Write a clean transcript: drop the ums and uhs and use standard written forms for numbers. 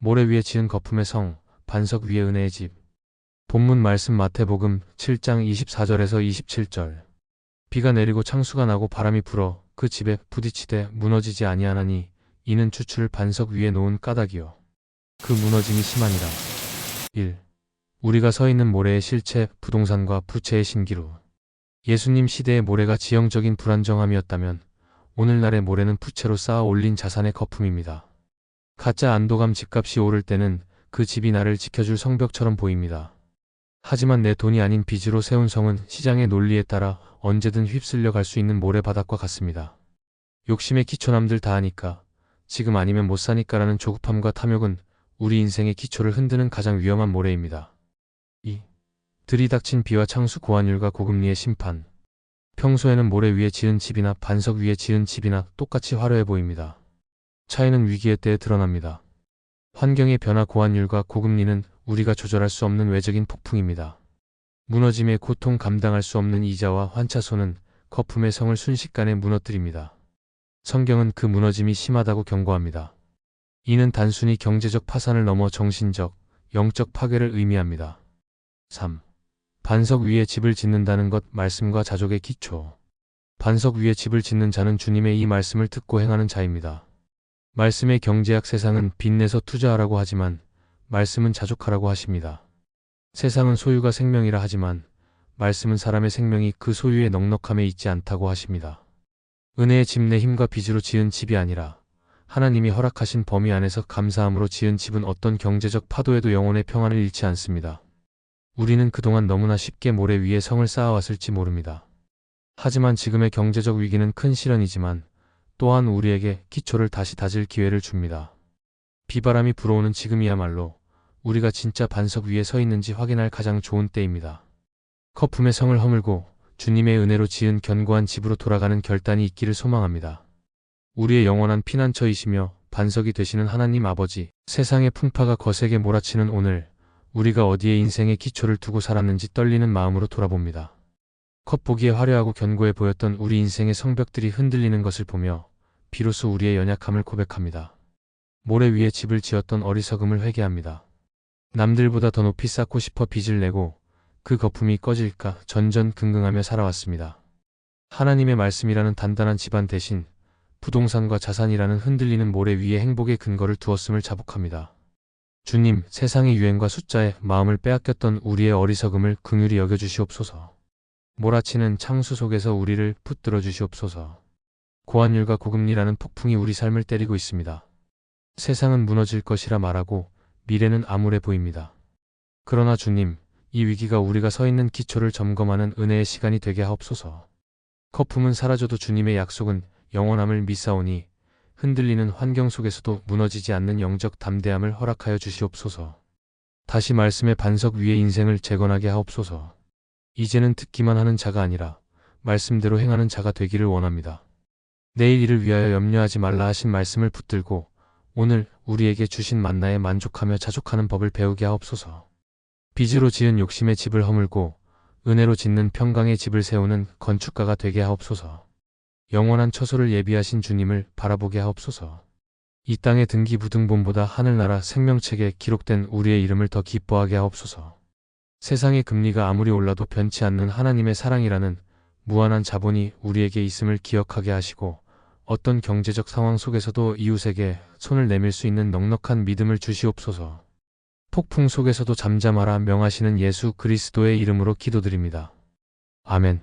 모래 위에 지은 거품의 성, 반석 위에 은혜의 집. 본문 말씀 마태복음 7장 24절에서 27절. 비가 내리고 창수가 나고 바람이 불어 그 집에 부딪히되 무너지지 아니하나니 이는 추출 반석 위에 놓은 까닭이요 그 무너짐이 심하니라. 1. 우리가 서 있는 모래의 실체, 부동산과 부채의 신기루. 예수님 시대의 모래가 지형적인 불안정함이었다면 오늘날의 모래는 부채로 쌓아 올린 자산의 거품입니다. 가짜 안도감 집값이 오를 때는 그 집이 나를 지켜줄 성벽처럼 보입니다. 하지만 내 돈이 아닌 빚으로 세운 성은 시장의 논리에 따라 언제든 휩쓸려 갈 수 있는 모래바닥과 같습니다. 욕심에 기초 남들 다 하니까, 지금 아니면 못 사니까라는 조급함과 탐욕은 우리 인생의 기초를 흔드는 가장 위험한 모래입니다. 2. 들이닥친 비와 창수 고환율과 고금리의 심판. 평소에는 모래 위에 지은 집이나 반석 위에 지은 집이나 똑같이 화려해 보입니다. 차이는 위기의 때에 드러납니다. 환경의 변화 고환율과 고금리는 우리가 조절할 수 없는 외적인 폭풍입니다. 무너짐의 고통 감당할 수 없는 이자와 환차손은 거품의 성을 순식간에 무너뜨립니다. 성경은 그 무너짐이 심하다고 경고합니다. 이는 단순히 경제적 파산을 넘어 정신적, 영적 파괴를 의미합니다. 3. 반석 위에 집을 짓는다는 것, 말씀과 자족의 기초. 반석 위에 집을 짓는 자는 주님의 이 말씀을 듣고 행하는 자입니다. 말씀의 경제학 세상은 빚내서 투자하라고 하지만 말씀은 자족하라고 하십니다. 세상은 소유가 생명이라 하지만 말씀은 사람의 생명이 그 소유의 넉넉함에 있지 않다고 하십니다. 은혜의 집, 내 힘과 빚으로 지은 집이 아니라 하나님이 허락하신 범위 안에서 감사함으로 지은 집은 어떤 경제적 파도에도 영혼의 평안을 잃지 않습니다. 우리는 그동안 너무나 쉽게 모래 위에 성을 쌓아왔을지 모릅니다. 하지만 지금의 경제적 위기는 큰 시련이지만 또한 우리에게 기초를 다시 다질 기회를 줍니다. 비바람이 불어오는 지금이야말로 우리가 진짜 반석 위에 서 있는지 확인할 가장 좋은 때입니다. 거품의 성을 허물고 주님의 은혜로 지은 견고한 집으로 돌아가는 결단이 있기를 소망합니다. 우리의 영원한 피난처이시며 반석이 되시는 하나님 아버지, 세상의 풍파가 거세게 몰아치는 오늘, 우리가 어디에 인생의 기초를 두고 살았는지 떨리는 마음으로 돌아봅니다. 겉보기에 화려하고 견고해 보였던 우리 인생의 성벽들이 흔들리는 것을 보며 비로소 우리의 연약함을 고백합니다. 모래 위에 집을 지었던 어리석음을 회개합니다. 남들보다 더 높이 쌓고 싶어 빚을 내고 그 거품이 꺼질까 전전긍긍하며 살아왔습니다. 하나님의 말씀이라는 단단한 지반 대신 부동산과 자산이라는 흔들리는 모래 위에 행복의 근거를 두었음을 자복합니다. 주님, 세상의 유행과 숫자에 마음을 빼앗겼던 우리의 어리석음을 긍휼히 여겨주시옵소서. 몰아치는 창수 속에서 우리를 붙들어 주시옵소서. 고환율과 고금리라는 폭풍이 우리 삶을 때리고 있습니다. 세상은 무너질 것이라 말하고 미래는 암울해 보입니다. 그러나 주님, 이 위기가 우리가 서 있는 기초를 점검하는 은혜의 시간이 되게 하옵소서. 거품은 사라져도 주님의 약속은 영원함을 믿사오니 흔들리는 환경 속에서도 무너지지 않는 영적 담대함을 허락하여 주시옵소서. 다시 말씀의 반석 위에 인생을 재건하게 하옵소서. 이제는 듣기만 하는 자가 아니라 말씀대로 행하는 자가 되기를 원합니다. 내일 일을 위하여 염려하지 말라 하신 말씀을 붙들고 오늘 우리에게 주신 만나에 만족하며 자족하는 법을 배우게 하옵소서. 빚으로 지은 욕심의 집을 허물고 은혜로 짓는 평강의 집을 세우는 건축가가 되게 하옵소서. 영원한 처소를 예비하신 주님을 바라보게 하옵소서. 이 땅의 등기부등본보다 하늘나라 생명책에 기록된 우리의 이름을 더 기뻐하게 하옵소서. 세상의 금리가 아무리 올라도 변치 않는 하나님의 사랑이라는 무한한 자본이 우리에게 있음을 기억하게 하시고 어떤 경제적 상황 속에서도 이웃에게 손을 내밀 수 있는 넉넉한 믿음을 주시옵소서. 폭풍 속에서도 잠잠하라 명하시는 예수 그리스도의 이름으로 기도드립니다. 아멘.